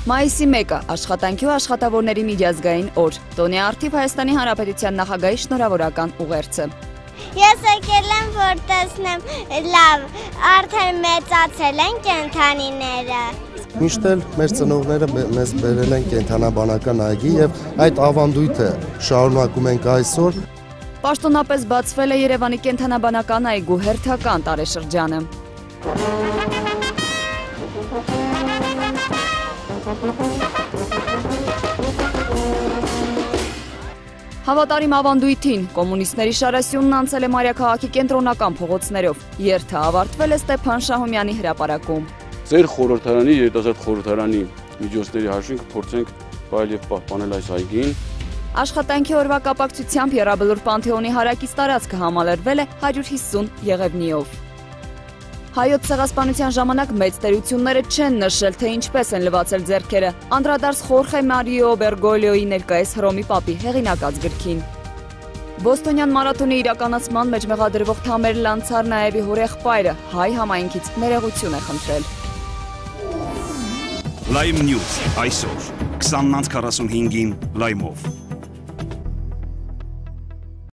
Մայիսի 1-ը աշխատանքի ու աշխատավորների միջազգային օր։ Տոնի Արթիվ Հայաստանի Հանրապետության նախագահի շնորհավորական ուղերձը։ Ես եկել եմ, որ տեսնեմ լավ, արդեն մեծացել են կենդանիները։ Միշտ էլ մեր ծնողները մեզ բերել են կենդանաբանական այգի եւ այդ ավանդույթը շարունակում ենք այսօր։ Պաշտոնապես բացվել է Երևանի կենդանաբանական այգու հերթական տարեշրջանը։ Հավատարիմ ավանդույթին կոմունիստների շարասյունն անցել է Մարիաքաղաքի կենտրոնական փողոցներով։ Երթը ավարտվել է Ստեփան Շահումյանի հրապարակում։ Ձեր խորհրդարանի, երիտասարդ խորհրդարանի միջոցների հաշվին կփորձենք պահել եւ պահպանել այս այգին։ Աշխատանքի օրվա կապակցությամբ Եռաբլուր Պանթեոնի հարակից տարածքը համալրվել է 150 եղևնիով։ Հայոց ցեղասպանության ժամանակ մեծ տերությունները չեն նշել, թե ինչպես են լվացել ձեռքերը։ Անդրադարձ Խորխե Մարիո Բերգոլիոյի ներկայիս Հռոմի Պապի հեղինակած գրքին։ Բոստոնյան մարաթոնի իրականացման մեջ մեղադրվող Թամեր Լանցարնաևի հորեղբայրը հայ համայնքից ներողություն է խնդրել։ Լայմ Նյուզ այսօր 20:45-ին Լայմով։